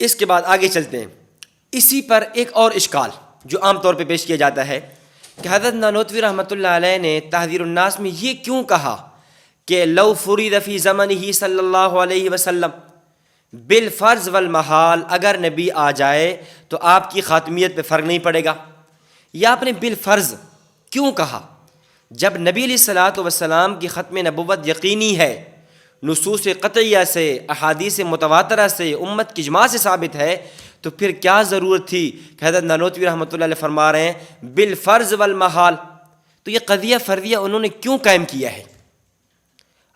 اس کے بعد آگے چلتے ہیں. اسی پر ایک اور اشکال جو عام طور پہ پیش کیا جاتا ہے کہ حضرت نانوتوی رحمۃ اللہ علیہ نے تحذیر الناس میں یہ کیوں کہا کہ لو فرض فی زمانہ صلی اللہ علیہ وسلم بالفرض والمحال، اگر نبی آ جائے تو آپ کی خاتمیت پہ فرق نہیں پڑے گا. یا آپ نے بالفرض کیوں کہا جب نبی علیہ الصلاۃ والسلام کی ختم نبوت یقینی ہے، نصوص قطعیہ سے، احادیث متواترہ سے، امت کی اجماع سے ثابت ہے، تو پھر کیا ضرورت تھی کہ حضرت نانوتوی رحمۃ اللہ علیہ فرما رہے ہیں بالفرض والمحال. تو یہ قضیہ فرضیہ انہوں نے کیوں قائم کیا ہے؟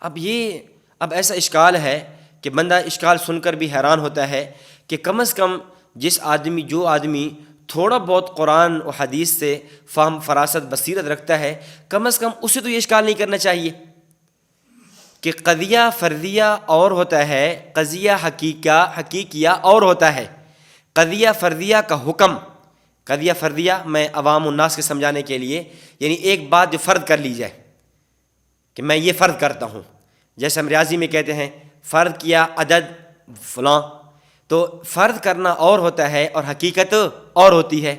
اب ایسا اشکال ہے کہ بندہ اشکال سن کر بھی حیران ہوتا ہے کہ کم از کم جو آدمی تھوڑا بہت قرآن و حدیث سے فہم، فراست، بصیرت رکھتا ہے، کم از کم اسے تو یہ اشکال نہیں کرنا چاہیے کہ قضیہ فرضیہ اور ہوتا ہے، قضیہ حقیقیہ اور ہوتا ہے. قضیہ فرضیہ کا حکم، قضیہ فرضیہ میں عوام الناس کے سمجھانے کے لیے، یعنی ایک بات جو فرض کر لی جائے کہ میں یہ فرض کرتا ہوں، جیسے ہم ریاضی میں کہتے ہیں فرض کیا عدد فلاں، تو فرض کرنا اور ہوتا ہے اور حقیقت اور ہوتی ہے.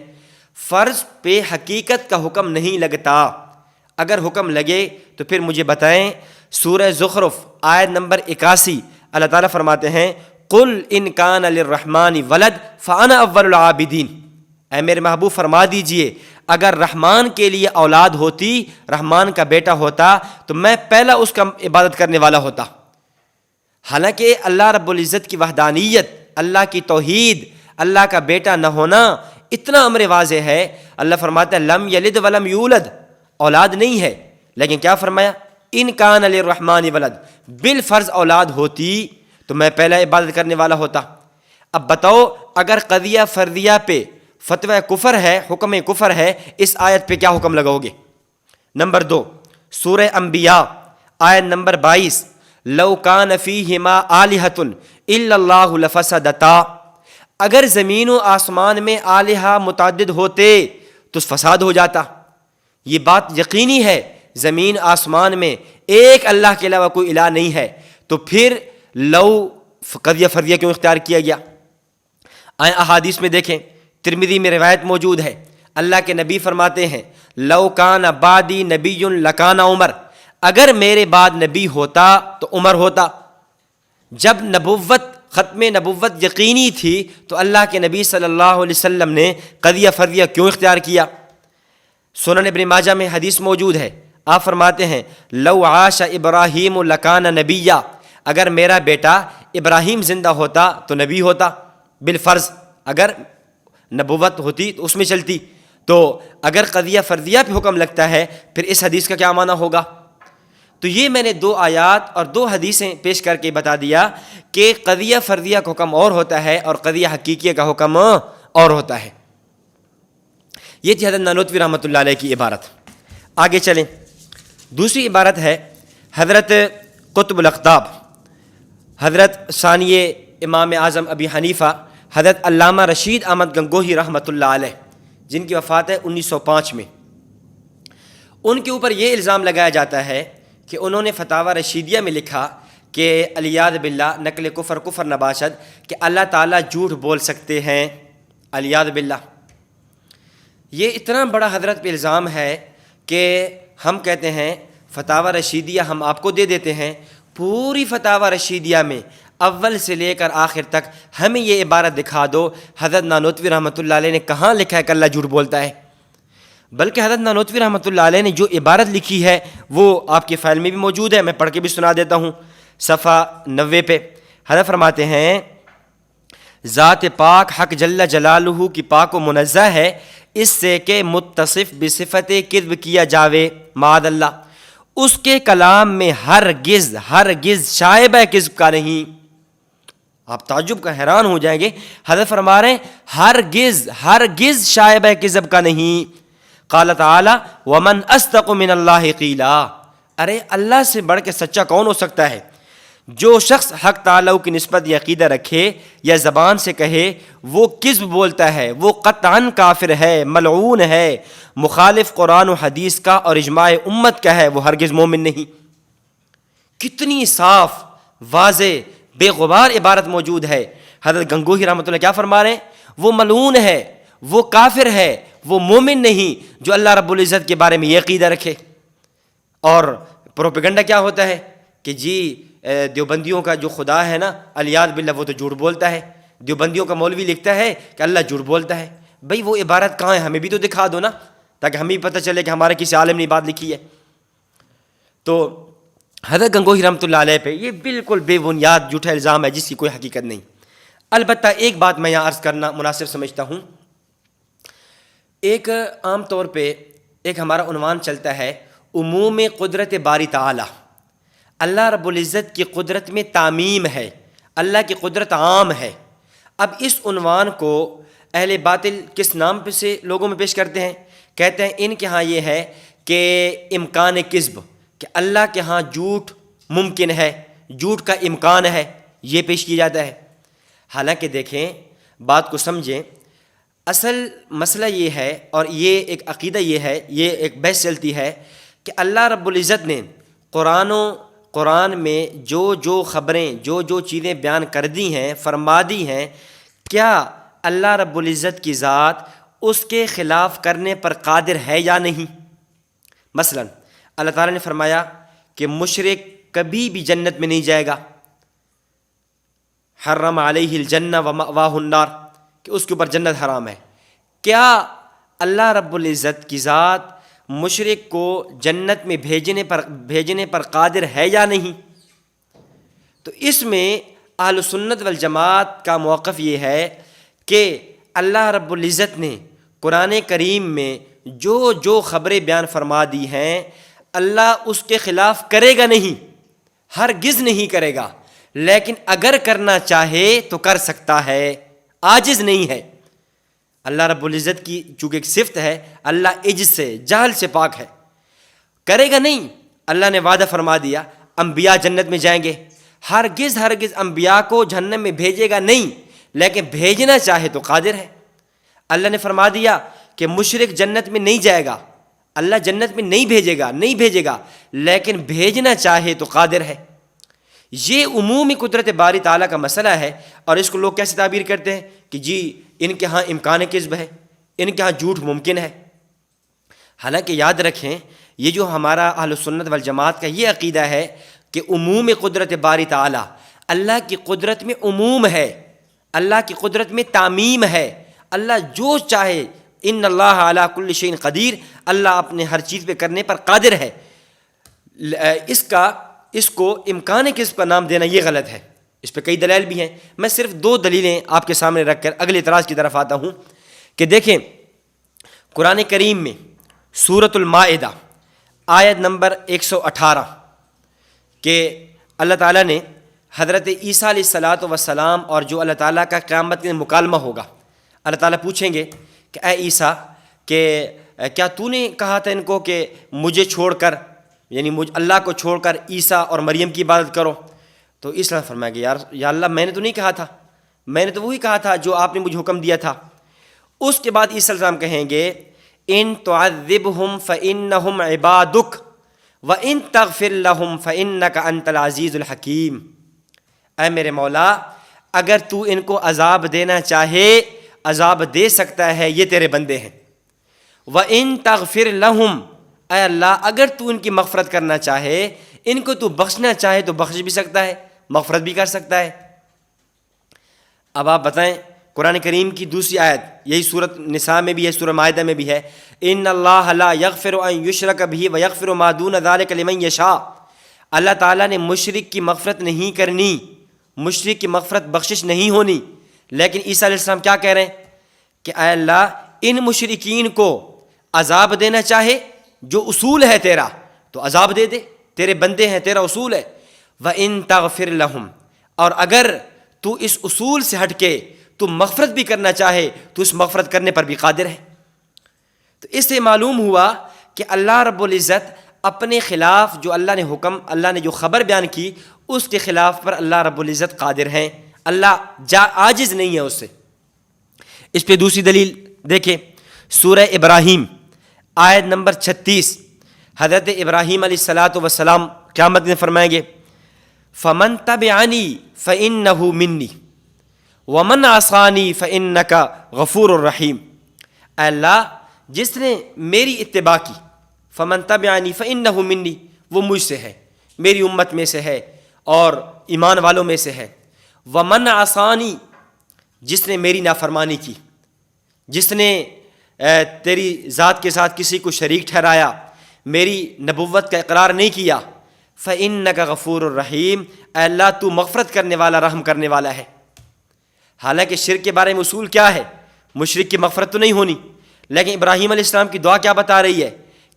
فرض پہ حقیقت کا حکم نہیں لگتا. اگر حکم لگے تو پھر مجھے بتائیں. سورہ زخرف آیت نمبر 81 اللہ تعالیٰ فرماتے ہیں قل ان کان للرحمن ولد فانا اول العابدین. اے میرے محبوب فرما دیجئے اگر رحمان کے لیے اولاد ہوتی، رحمان کا بیٹا ہوتا، تو میں پہلا اس کا عبادت کرنے والا ہوتا. حالانکہ اللہ رب العزت کی وحدانیت، اللہ کی توحید، اللہ کا بیٹا نہ ہونا اتنا امر واضح ہے. اللہ فرماتا ہے لم یلد ولم یولد، اولاد نہیں ہے، لیکن کیا فرمایا ان کان للرحمن ولد، بالفرض اولاد ہوتی تو میں پہلا عبادت کرنے والا ہوتا. اب بتاؤ اگر قضیہ فرضیہ پہ فتوی کفر ہے، حکم کفر ہے، اس آیت پہ کیا حکم لگاؤ گے؟ نمبر 2 سورہ انبیاء آیت نمبر 22 لو کان فیہما آلہۃ الا اللہ لفسدتا. اگر زمین و آسمان میں آلہہ متعدد ہوتے تو فساد ہو جاتا. یہ بات یقینی ہے، زمین آسمان میں ایک اللہ کے علاوہ کوئی الہ نہیں ہے، تو پھر لو قضیہ فرضیہ کیوں اختیار کیا گیا؟ آئیں احادیث میں دیکھیں، ترمذی میں روایت موجود ہے، اللہ کے نبی فرماتے ہیں لو کان بعدی نبی لکان عمر، اگر میرے بعد نبی ہوتا تو عمر ہوتا. جب ختم نبوت یقینی تھی تو اللہ کے نبی صلی اللہ علیہ وسلم نے قضیہ فرضیہ کیوں اختیار کیا؟ سنن ابن ماجہ میں حدیث موجود ہے، آپ فرماتے ہیں لو عاش ابراہیم لکان نبیہ، اگر میرا بیٹا ابراہیم زندہ ہوتا تو نبی ہوتا بالفرض. اگر نبوت ہوتی تو اس میں چلتی. تو اگر قضیہ فرضیہ پہ حکم لگتا ہے پھر اس حدیث کا کیا معنی ہوگا؟ تو یہ میں نے 2 آیات اور 2 حدیثیں پیش کر کے بتا دیا کہ قضیہ فرضیہ کا حکم اور ہوتا ہے اور قضیہ حقیقیہ کا حکم اور ہوتا ہے. یہ تھی حضرت نانوتوی رحمۃ اللہ علیہ کی عبارت. آگے چلیں. دوسری عبارت ہے حضرت قطب الاقطاب، حضرت ثانی امام اعظم ابی حنیفہ، حضرت علامہ رشید احمد گنگوہی رحمۃ اللہ علیہ، جن کی وفات ہے 1905 میں. ان کے اوپر یہ الزام لگایا جاتا ہے کہ انہوں نے فتاوی رشیدیہ میں لکھا کہ علیاذ باللہ نقل کفر نباشد، کہ اللہ تعالیٰ جھوٹ بول سکتے ہیں، علیاذ باللہ. یہ اتنا بڑا حضرت پہ الزام ہے کہ ہم کہتے ہیں فتاوی رشیدیہ ہم آپ کو دے دیتے ہیں، پوری فتاوی رشیدیہ میں اول سے لے کر آخر تک ہمیں یہ عبارت دکھا دو حضرت نانوتوی رحمۃ اللہ علیہ نے کہاں لکھا ہے کہ اللہ جھوٹ بولتا ہے. بلکہ حضرت نانوتوی رحمۃ اللہ علیہ نے جو عبارت لکھی ہے وہ آپ کی فائل میں بھی موجود ہے، میں پڑھ کے بھی سنا دیتا ہوں. صفحہ 90 پہ حضرت فرماتے ہیں ذات پاک حق جل جلالہ کی پاک و منزہ ہے اس سے کہ متصف بصفت کذب کیا جاوے، معاذ اللہ. اس کے کلام میں ہرگز شائبہ کذب کا نہیں. آپ تعجب کا حیران ہو جائیں گے، حضرت فرما رہے ہیں ہرگز شائبہ کذب کا نہیں. قال تعالی ومن اصدق من اللہ قیلا، ارے اللہ سے بڑھ کے سچا کون ہو سکتا ہے؟ جو شخص حق تعالیٰ کی نسبت یہ عقیدہ رکھے یا زبان سے کہے وہ کذب بولتا ہے، وہ قطعاً کافر ہے، ملعون ہے، مخالف قرآن و حدیث کا اور اجماع امت کا ہے، وہ ہرگز مومن نہیں. کتنی صاف، واضح، بے غبار عبارت موجود ہے. حضرت گنگوہی رحمۃ اللہ کیا فرما رہے ہیں؟ وہ ملعون ہے، وہ کافر ہے، وہ مومن نہیں جو اللہ رب العزت کے بارے میں یہ عقیدہ رکھے۔ اور پروپیگنڈا کیا ہوتا ہے کہ جی دیوبندیوں کا جو خدا ہے نا الیاذ باللہ وہ تو جھوٹ بولتا ہے، دیوبندیوں کا مولوی لکھتا ہے کہ اللہ جھوٹ بولتا ہے۔ بھئی وہ عبارت کہاں ہے؟ ہمیں بھی تو دکھا دو نا، تاکہ ہمیں پتہ چلے کہ ہمارے کسی عالم نے بات لکھی ہے۔ تو حضرت گنگوہی رحمۃ اللہ علیہ پہ یہ بالکل بے بنیاد جھوٹا الزام ہے جس کی کوئی حقیقت نہیں۔ البتہ ایک بات میں یہاں عرض کرنا مناسب سمجھتا ہوں، ایک عام طور پہ ایک ہمارا عنوان چلتا ہے عموم قدرت باری تعالی، اللہ رب العزت کی قدرت میں تعمیم ہے، اللہ کی قدرت عام ہے۔ اب اس عنوان کو اہل باطل کس نام پہ سے لوگوں میں پیش کرتے ہیں؟ کہتے ہیں ان کے ہاں یہ ہے کہ امکان کذب، کہ اللہ کے ہاں جھوٹ ممکن ہے، جھوٹ کا امکان ہے، یہ پیش کیا جاتا ہے۔ حالانکہ دیکھیں، بات کو سمجھیں، اصل مسئلہ یہ ہے، اور یہ ایک عقیدہ یہ ہے، یہ ایک بحث چلتی ہے کہ اللہ رب العزت نے قرآن میں جو خبریں جو چیزیں بیان کر دی ہیں، فرما دی ہیں، کیا اللہ رب العزت کی ذات اس کے خلاف کرنے پر قادر ہے یا نہیں؟ مثلا اللہ تعالیٰ نے فرمایا کہ مشرک کبھی بھی جنت میں نہیں جائے گا، حرم علیہ الجنہ ومأواہ النار، کہ اس کے اوپر جنت حرام ہے۔ کیا اللہ رب العزت کی ذات مشرک کو جنت میں بھیجنے پر قادر ہے یا نہیں؟ تو اس میں اہل سنت والجماعت کا موقف یہ ہے کہ اللہ رب العزت نے قرآن کریم میں جو خبریں بیان فرما دی ہیں، اللہ اس کے خلاف کرے گا نہیں، ہرگز نہیں کرے گا، لیکن اگر کرنا چاہے تو کر سکتا ہے، عاجز نہیں ہے۔ اللہ رب العزت کی چونکہ ایک صفت ہے، اللہ عجز سے، جہل سے پاک ہے، کرے گا نہیں۔ اللہ نے وعدہ فرما دیا انبیاء جنت میں جائیں گے، ہرگز انبیاء کو جہنم میں بھیجے گا نہیں، لیکن بھیجنا چاہے تو قادر ہے۔ اللہ نے فرما دیا کہ مشرک جنت میں نہیں جائے گا، اللہ جنت میں نہیں بھیجے گا، لیکن بھیجنا چاہے تو قادر ہے۔ یہ عمومی قدرت باری تعالیٰ کا مسئلہ ہے، اور اس کو لوگ کیسے تعبیر کرتے ہیں کہ جی ان کے ہاں امکان کذب ہے، ان کے ہاں جھوٹ ممکن ہے۔ حالانکہ یاد رکھیں، یہ جو ہمارا اہل سنت والجماعت کا یہ عقیدہ ہے کہ عموم قدرت باری تعالیٰ، اللہ کی قدرت میں عموم ہے، اللہ کی قدرت میں تعمیم ہے، اللہ جو چاہے، ان اللہ علی کل شیء قدیر، اللہ اپنے ہر چیز پہ کرنے پر قادر ہے۔ اس کو امکان کذب کا نام دینا یہ غلط ہے۔ اس پہ کئی دلائل بھی ہیں، میں صرف 2 دلیلیں آپ کے سامنے رکھ کر اگلے اعتراض کی طرف آتا ہوں کہ دیکھیں قرآن کریم میں سورۃ المائدہ آیت نمبر 118 کہ اللہ تعالیٰ نے حضرت عیسیٰ علیہ الصلاۃ والسلام اور جو اللہ تعالیٰ کا قیامت کے مکالمہ ہوگا، اللہ تعالیٰ پوچھیں گے کہ اے عیسیٰ کہ کیا تو نے کہا تھا ان کو کہ مجھے چھوڑ کر، یعنی اللہ کو چھوڑ کر عیسیٰ اور مریم کی عبادت کرو؟ تو عیسیٰ نے فرمایا کہ یا اللہ میں نے تو نہیں کہا تھا، میں نے تو وہی کہا تھا جو آپ نے مجھے حکم دیا تھا۔ اس کے بعد عیسیٰ علیہ السلام کہیں گے ان تعذبہم فإنہم عبادک وإن تغفر لہم فإنک انت العزیز الحکیم۔ اے میرے مولا، اگر تو ان کو عذاب دینا چاہے عذاب دے سکتا ہے، یہ تیرے بندے ہیں۔ وإن تغفر لہم، اے اللہ اگر تو ان کی مغفرت کرنا چاہے، ان کو تو بخشنا چاہے تو بخش بھی سکتا ہے، مغفرت بھی کر سکتا ہے۔ اب آپ بتائیں، قرآن کریم کی دوسری آیت یہی سورۃ نساء میں بھی ہے، سورہ مائدہ میں بھی ہے، ان اللہ لا یغفر ان یشرک بہ ویغفر ما دون ذلک لمن یشاء۔ اللہ تعالیٰ نے مشرک کی مغفرت نہیں کرنی، مشرک کی مغفرت بخشش نہیں ہونی، لیکن عیسیٰ علیہ السلام کیا کہہ رہے ہیں کہ اے اللہ ان مشرکین کو عذاب دینا چاہے، جو اصول ہے تیرا تو عذاب دے دے، تیرے بندے ہیں، تیرا اصول ہے۔ وَإِن تَغْفِرْ لَهُمْ، اور اگر تو اس اصول سے ہٹ کے تو مغفرت بھی کرنا چاہے تو اس مغفرت کرنے پر بھی قادر ہے۔ تو اس سے معلوم ہوا کہ اللہ رب العزت اپنے خلاف جو اللہ نے حکم، اللہ نے جو خبر بیان کی، اس کے خلاف پر اللہ رب العزت قادر ہیں، اللہ عاجز نہیں ہے اس سے۔ اس پہ دوسری دلیل دیکھیں، سورہ ابراہیم آیت نمبر 36، حضرت ابراہیم علیہ الصلاۃ والسلام قیامت میں فرمائیں گے فَمَن تَبِعَنِي فَإِنَّهُ مِنِّي وَمَنْ عَصَانِي فَإِنَّكَ غَفُورٌ رَحِيمٌ، اے اللہ جس نے میری اتباع کی، فَمَنْ تَبِعَنِي فَإِنَّهُ مِنِّي، وہ مجھ سے ہے، میری امت میں سے ہے اور ایمان والوں میں سے ہے۔ وَمَنْ عَصَانِي، جس نے میری نافرمانی کی، جس نے تیری ذات کے ساتھ کسی کو شریک ٹھہرایا، میری نبوت کا اقرار نہیں کیا، فَإِنَّكَ غَفُورٌ رَحِيمٌ، اے اللہ تو مغفرت کرنے والا، رحم کرنے والا ہے۔ حالانکہ شرک کے بارے میں اصول کیا ہے؟ مشرک کی مغفرت تو نہیں ہونی، لیکن ابراہیم علیہ السلام کی دعا کیا بتا رہی ہے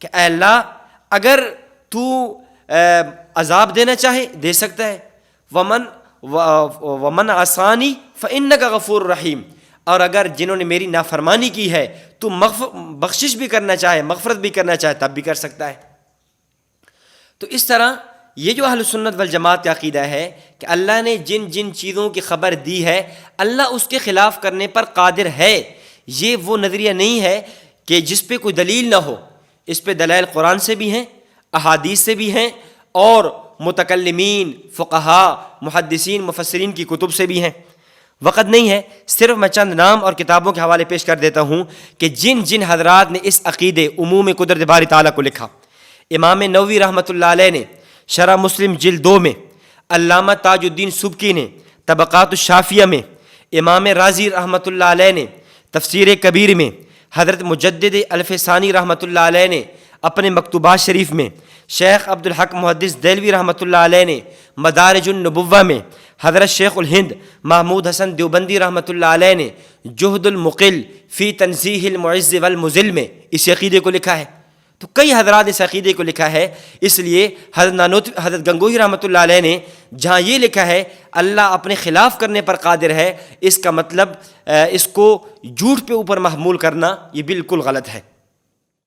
کہ اے اللہ اگر تو عذاب دینا چاہے دے سکتا ہے، ومن عصانی فإنک غفور رحیم، اور اگر جنہوں نے میری نافرمانی کی ہے تو بخشش بھی کرنا چاہے، مغفرت بھی کرنا چاہے تب بھی کر سکتا ہے۔ تو اس طرح یہ جو اہل سنت والجماعت کا عقیدہ ہے کہ اللہ نے جن جن چیزوں کی خبر دی ہے اللہ اس کے خلاف کرنے پر قادر ہے، یہ وہ نظریہ نہیں ہے کہ جس پہ کوئی دلیل نہ ہو۔ اس پہ دلائل قرآن سے بھی ہیں، احادیث سے بھی ہیں، اور متکلمین، فقہاء، محدثین، مفسرین کی کتب سے بھی ہیں۔ وقت نہیں ہے، صرف میں چند نام اور کتابوں کے حوالے پیش کر دیتا ہوں کہ جن جن حضرات نے اس عقیدے عموم قدرت باری تعالیٰ کو لکھا۔ امام نووی رحمۃ اللہ علیہ نے شرح مسلم جلد 2 میں، علامہ تاج الدین سبکی نے طبقات الشافیہ میں، امام رازی رحمۃ اللہ علیہ نے تفسیر کبیر میں، حضرت مجدد الف ثانی رحمۃ اللہ علیہ نے اپنے مکتوبات شریف میں، شیخ عبد الحق محدث دہلوی رحمۃ اللہ علیہ نے مدارج النبوہ میں، حضرت شیخ الہند محمود حسن دیوبندی رحمۃ اللہ علیہ نے جہد المقل فی تنزیہ المعز والمذل میں اس عقیدے کو لکھا ہے۔ تو کئی حضرات اس عقیدے کو لکھا ہے، اس لیے حضرت گنگوہی رحمۃ اللہ علیہ نے جہاں یہ لکھا ہے اللہ اپنے خلاف کرنے پر قادر ہے، اس کا مطلب اس کو جھوٹ پہ اوپر محمول کرنا یہ بالکل غلط ہے۔